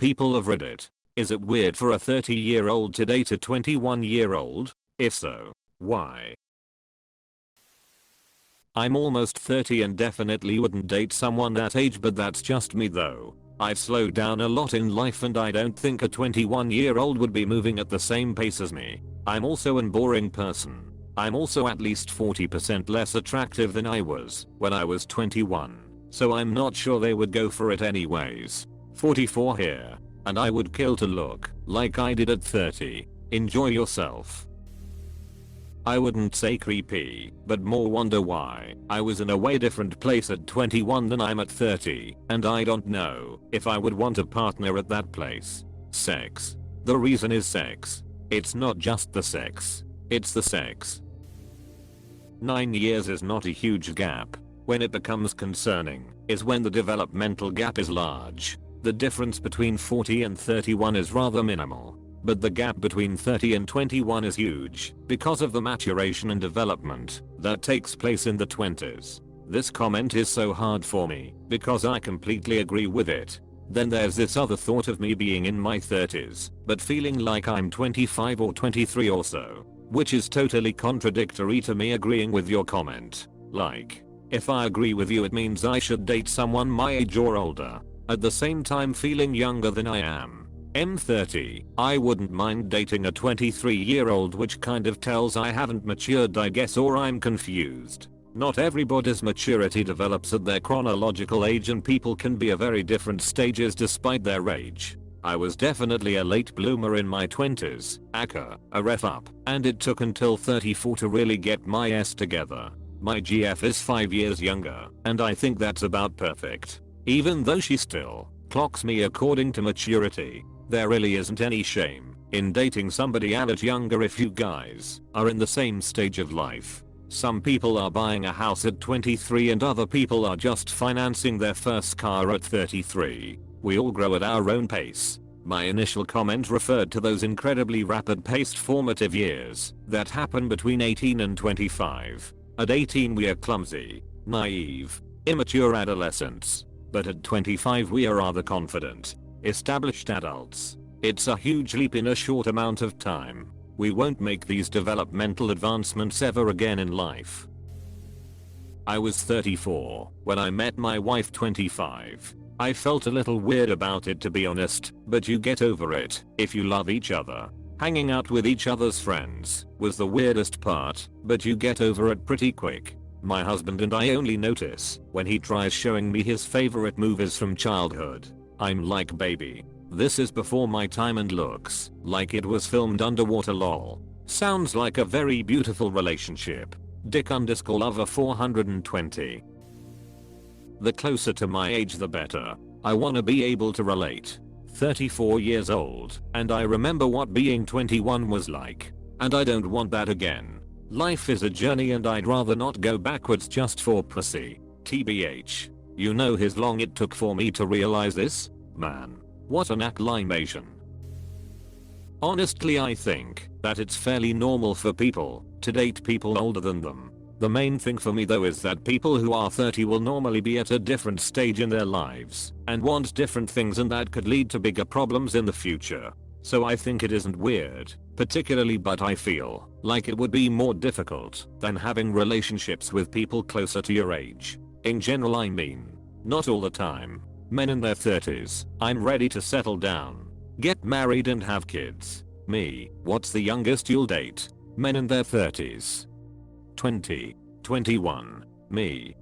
People of Reddit, is it weird for a 30-year-old to date a 21-year-old? If so, why? I'm almost 30 and definitely wouldn't date someone that age, but that's just me though. I've slowed down a lot in life and I don't think a 21-year-old would be moving at the same pace as me. I'm also an boring person. I'm also at least 40% less attractive than I was when I was 21. So I'm not sure they would go for it anyways. 44 here. And I would kill to look like I did at 30. Enjoy yourself. I wouldn't say creepy, but more wonder why I was in a way different place at 21 than I'm at 30, and I don't know if I would want a partner at that place. Sex. The reason is sex. It's not just the sex. It's the sex. 9 years is not a huge gap. When it becomes concerning is when the developmental gap is large. The difference between 40 and 31 is rather minimal. But the gap between 30 and 21 is huge because of the maturation and development that takes place in the 20s. This comment is so hard for me because I completely agree with it. Then there's this other thought of me being in my 30s but feeling like I'm 25 or 23 or so, which is totally contradictory to me agreeing with your comment. Like, if I agree with you it means I should date someone my age or older, at the same time feeling younger than I am. I'm 30, I wouldn't mind dating a 23-year-old, which kind of tells I haven't matured I guess, or I'm confused. Not everybody's maturity develops at their chronological age and people can be at very different stages despite their age. I was definitely a late bloomer in my 20s, aka a ref up, and it took until 34 to really get my S together. My GF is 5 years younger, and I think that's about perfect. Even though she still clocks me according to maturity. There really isn't any shame in dating somebody a bit younger if you guys are in the same stage of life. Some people are buying a house at 23 and other people are just financing their first car at 33. We all grow at our own pace. My initial comment referred to those incredibly rapid-paced formative years that happen between 18 and 25. At 18 we are clumsy, naive, immature adolescents. But at 25 we are rather confident, established adults. It's a huge leap in a short amount of time. We won't make these developmental advancements ever again in life. I was 34 when I met my wife 25. I felt a little weird about it to be honest, but you get over it if you love each other. Hanging out with each other's friends was the weirdest part, but you get over it pretty quick. My husband and I only notice when he tries showing me his favorite movies from childhood. I'm like, baby, this is before my time and looks like it was filmed underwater lol. Sounds like a very beautiful relationship. Dick_lover 420. The closer to my age the better. I wanna be able to relate. 34 years old, and I remember what being 21 was like. And I don't want that again. Life is a journey and I'd rather not go backwards just for pussy. TBH. You know how long it took for me to realize this? Man. What an acclimation. Honestly, I think that it's fairly normal for people to date people older than them. The main thing for me though is that people who are 30 will normally be at a different stage in their lives and want different things, and that could lead to bigger problems in the future. So I think it isn't weird, particularly, but I feel like it would be more difficult than having relationships with people closer to your age. In general, I mean, not all the time. Men in their 30s, I'm ready to settle down, get married and have kids. Me, what's the youngest you'll date? Men in their 30s. 20, 21, me.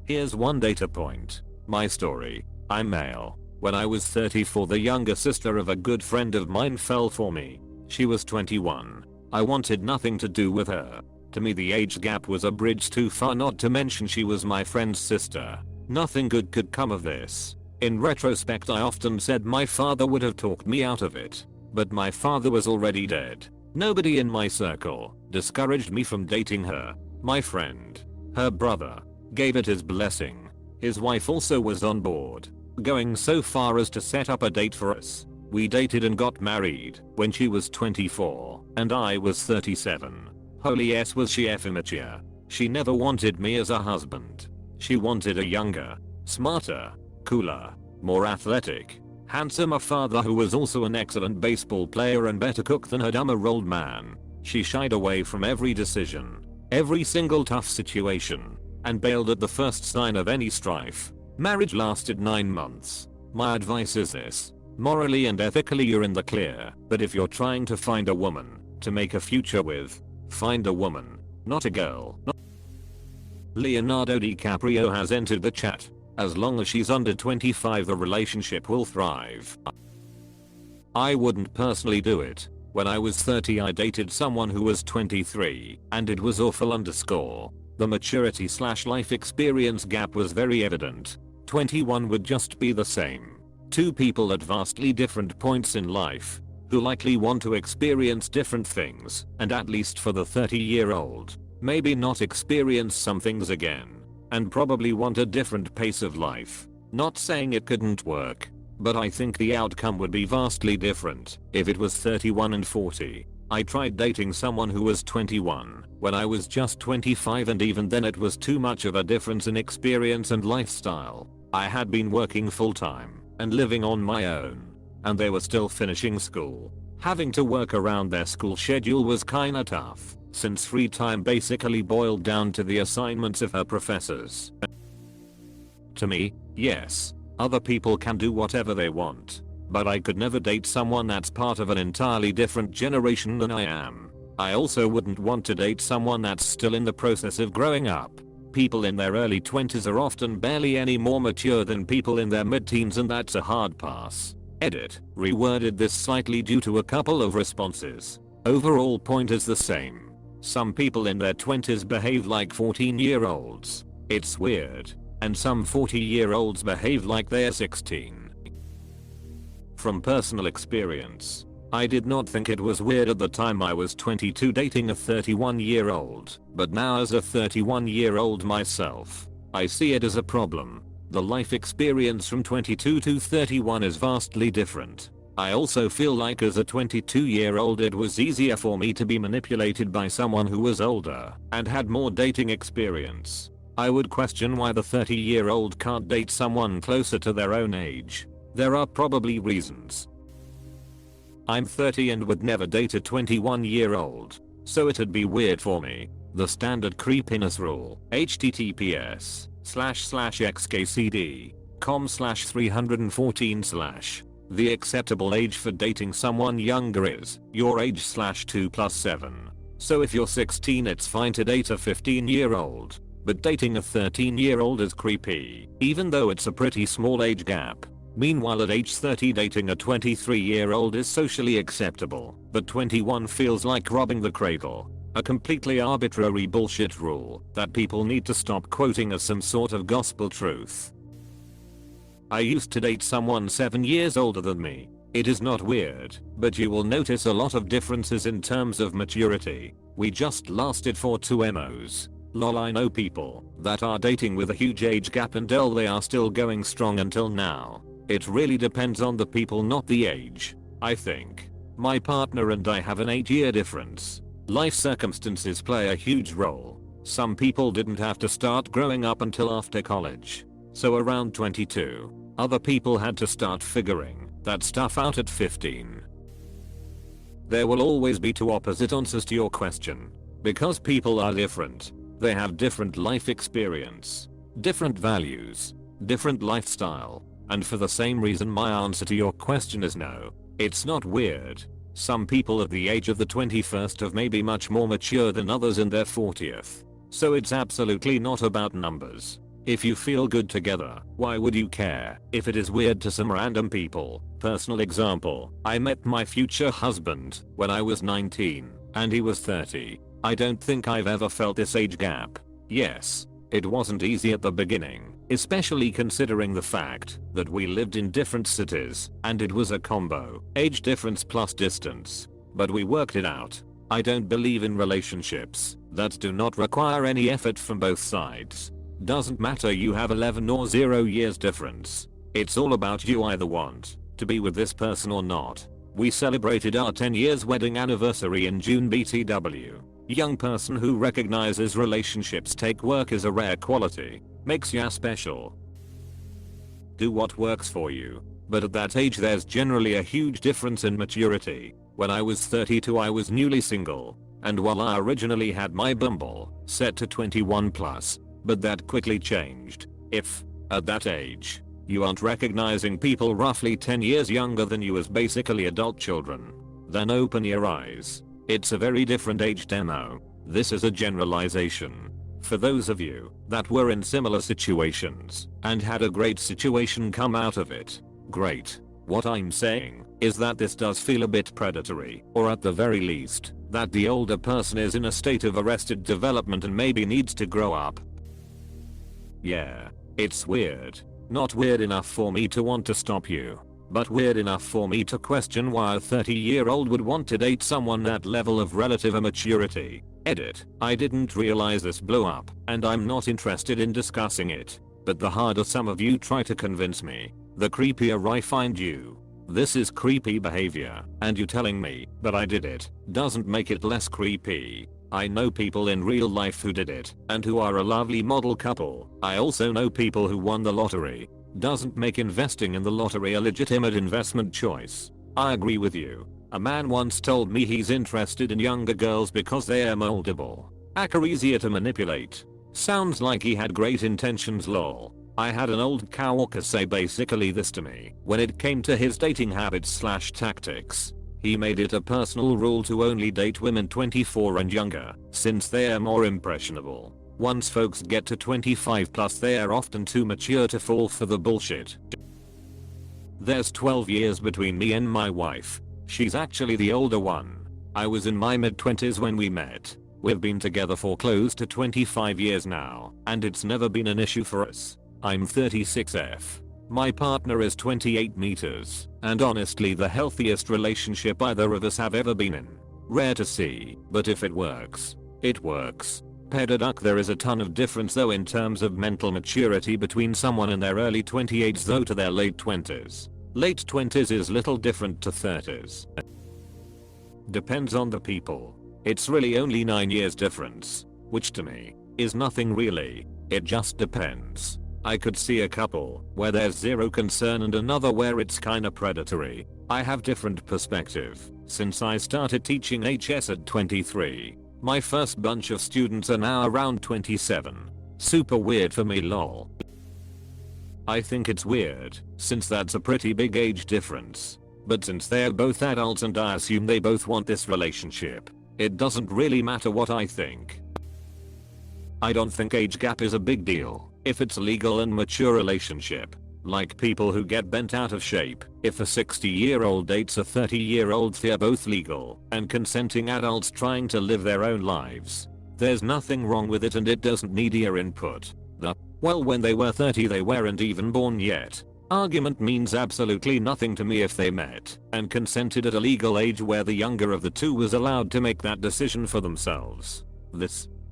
Here's one data point. My story. I'm male. When I was 34, the younger sister of a good friend of mine fell for me. She was 21. I wanted nothing to do with her. To me the age gap was a bridge too far, not to mention she was my friend's sister. Nothing good could come of this. In retrospect, I often said my father would have talked me out of it. But my father was already dead. Nobody in my circle discouraged me from dating her. My friend, her brother, gave it his blessing. His wife also was on board, going so far as to set up a date for us. We dated and got married when she was 24 and I was 37. Holy s, was she effing immature. She never wanted me as a husband. She wanted a younger, smarter, cooler, more athletic, Handsomer father who was also an excellent baseball player and better cook than her dumber old man. She shied away from every decision, every single tough situation, and bailed at the first sign of any strife. Marriage lasted 9 months. My advice is this. Morally and ethically you're in the clear, but if you're trying to find a woman to make a future with, find a woman, not a girl. Leonardo DiCaprio has entered the chat. As long as she's under 25 the relationship will thrive. I wouldn't personally do it. When I was 30 I dated someone who was 23 and it was awful underscore. The maturity / life experience gap was very evident. 21 would just be the same. Two people at vastly different points in life who likely want to experience different things, and at least for the 30-year-old, maybe not experience some things again. And probably want a different pace of life. Not saying it couldn't work, but I think the outcome would be vastly different if it was 31 and 40. I tried dating someone who was 21 when I was just 25 and even then it was too much of a difference in experience and lifestyle. I had been working full time and living on my own, and they were still finishing school. Having to work around their school schedule was kinda tough, since free time basically boiled down to the assignments of her professors. To me, yes, other people can do whatever they want, but I could never date someone that's part of an entirely different generation than I am. I also wouldn't want to date someone that's still in the process of growing up. People in their early 20s are often barely any more mature than people in their mid-teens and that's a hard pass. Edit, reworded this slightly due to a couple of responses. Overall point is the same. Some people in their 20s behave like 14-year-olds. It's weird. And some 40-year-olds behave like they're 16. From personal experience, I did not think it was weird at the time I was 22 dating a 31-year-old, but now as a 31-year-old myself, I see it as a problem. The life experience from 22 to 31 is vastly different. I also feel like as a 22-year-old it was easier for me to be manipulated by someone who was older and had more dating experience. I would question why the 30-year-old can't date someone closer to their own age. There are probably reasons. I'm 30 and would never date a 21-year-old, so it'd be weird for me. The standard creepiness rule, https://xkcd.com/314/ The acceptable age for dating someone younger is your age /2 + 7. So if you're 16 it's fine to date a 15-year-old, but dating a 13-year-old is creepy, even though it's a pretty small age gap. Meanwhile at age 30 dating a 23-year-old is socially acceptable, but 21 feels like robbing the cradle. A completely arbitrary bullshit rule that people need to stop quoting as some sort of gospel truth. I used to date someone 7 years older than me. It is not weird, but you will notice a lot of differences in terms of maturity. We just lasted for 2 MOs. Lol, I know people that are dating with a huge age gap and they are still going strong until now. It really depends on the people, not the age. I think my partner and I have an 8-year difference. Life circumstances play a huge role. Some people didn't have to start growing up until after college, so around 22. Other people had to start figuring that stuff out at 15. There will always be 2 opposite answers to your question. Because people are different, they have different life experience, different values, different lifestyle, and for the same reason my answer to your question is no. It's not weird. Some people at the age of the 21st may be much more mature than others in their 40th. So it's absolutely not about numbers. If you feel good together, why would you care if it is weird to some random people? Personal example, I met my future husband when I was 19 and he was 30. I don't think I've ever felt this age gap. Yes, it wasn't easy at the beginning, especially considering the fact that we lived in different cities and it was a combo, age difference plus distance. But we worked it out. I don't believe in relationships that do not require any effort from both sides. Doesn't matter you have 11 or 0 years difference. It's all about you either want to be with this person or not. We celebrated our 10 years wedding anniversary in June BTW. Young person who recognizes relationships take work is a rare quality. Makes ya special. Do what works for you. but at that age there's generally a huge difference in maturity. When I was 32 I was newly single, and while I originally had my Bumble set to 21 plus, but that quickly changed. If, at that age, you aren't recognizing people roughly 10 years younger than you as basically adult children, then open your eyes. It's a very different age demo. This is a generalization. For those of you that were in similar situations and had a great situation come out of it, great. What I'm saying is that this does feel a bit predatory, or at the very least, that the older person is in a state of arrested development and maybe needs to grow up. Yeah, it's weird. Not weird enough for me to want to stop you, but weird enough for me to question why a 30-year-old would want to date someone that level of relative immaturity. Edit. I didn't realize this blew up, and I'm not interested in discussing it. But the harder some of you try to convince me, the creepier I find you. This is creepy behavior, and you telling me that I did it doesn't make it less creepy. I know people in real life who did it, and who are a lovely model couple. I also know people who won the lottery. Doesn't make investing in the lottery a legitimate investment choice. I agree with you. A man once told me he's interested in younger girls because they are moldable, are easier to manipulate. Sounds like he had great intentions lol. I had an old coworker say basically this to me when it came to his dating habits/tactics. He made it a personal rule to only date women 24 and younger, since they are more impressionable. Once folks get to 25 plus they are often too mature to fall for the bullshit. There's 12 years between me and my wife. She's actually the older one. I was in my mid-20s when we met. We've been together for close to 25 years now, and it's never been an issue for us. I'm 36F. My partner is 28 meters, and honestly the healthiest relationship either of us have ever been in. Rare to see, but if it works, it works. Pedaduck. There is a ton of difference though in terms of mental maturity between someone in their early 28s though to their late 20s. Late 20s is little different to 30s. Depends on the people. It's really only 9 years difference, which to me is nothing really. It just depends. I could see a couple where there's zero concern and another where it's kinda predatory. I have different perspective since I started teaching HS at 23. My first bunch of students are now around 27. Super weird for me lol. I think it's weird since that's a pretty big age difference. But since they're both adults and I assume they both want this relationship, it doesn't really matter what I think. I don't think age gap is a big deal if it's a legal and mature relationship. Like people who get bent out of shape. If a 60-year-old dates a 30-year-old, they're both legal and consenting adults trying to live their own lives. There's nothing wrong with it and it doesn't need your input. The, well, when they were 30 they weren't even born yet argument means absolutely nothing to me if they met and consented at a legal age where the younger of the two was allowed to make that decision for themselves.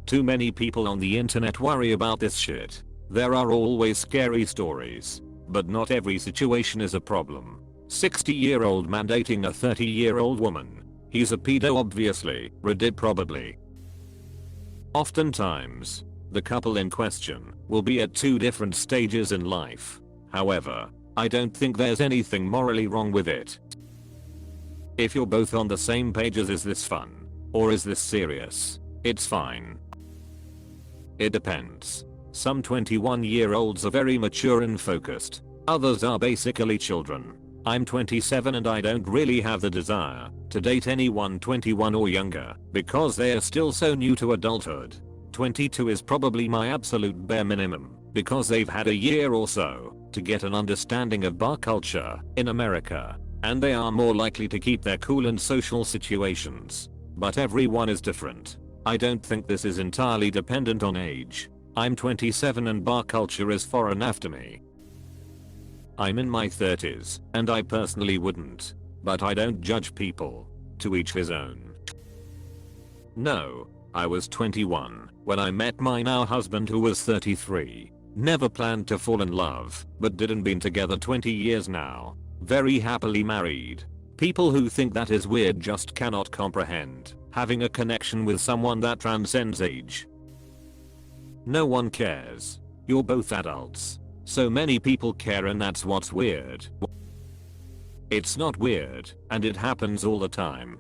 Too many people on the internet worry about this shit. There are always scary stories, but not every situation is a problem. 60-year-old man dating a 30-year-old woman. He's a pedo obviously, Reddit probably. Oftentimes, the couple in question will be at two different stages in life. However, I don't think there's anything morally wrong with it. If you're both on the same page as is this fun, or is this serious, it's fine. It depends. Some 21-year-olds are very mature and focused. Others are basically children. I'm 27 and I don't really have the desire to date anyone 21 or younger because they are still so new to adulthood. 22 is probably my absolute bare minimum because they've had a year or so to get an understanding of bar culture in America, and they are more likely to keep their cool in social situations. But everyone is different. I don't think this is entirely dependent on age. I'm 27 and bar culture is foreign after me. I'm in my 30s, and I personally wouldn't. But I don't judge people. To each his own. No, I was 21 when I met my now husband who was 33. Never planned to fall in love, but didn't been together 20 years now. Very happily married. People who think that is weird just cannot comprehend having a connection with someone that transcends age. No one cares. You're both adults. So many people care and that's what's weird. It's not weird, and it happens all the time.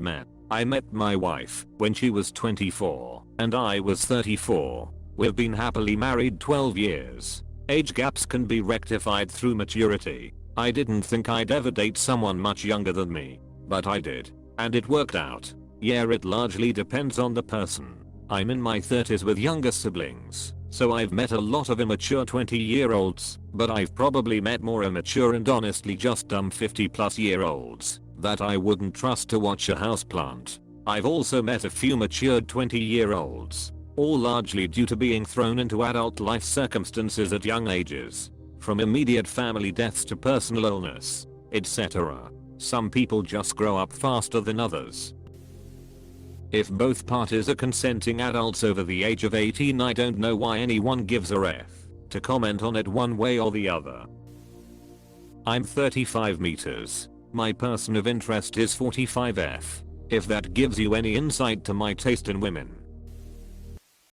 Man, I met my wife when she was 24 and I was 34. We've been happily married 12 years. Age gaps can be rectified through maturity. I didn't think I'd ever date someone much younger than me, but I did. And it worked out. Yeah, it largely depends on the person. I'm in my 30s with younger siblings, so I've met a lot of immature 20-year-olds, but I've probably met more immature and honestly just dumb 50-plus-year-olds that I wouldn't trust to watch a houseplant. I've also met a few matured 20-year-olds, all largely due to being thrown into adult life circumstances at young ages, from immediate family deaths to personal illness, etc. Some people just grow up faster than others. If both parties are consenting adults over the age of 18, I don't know why anyone gives a F to comment on it one way or the other. I'm 35 meters. My person of interest is 45F. If that gives you any insight to my taste in women.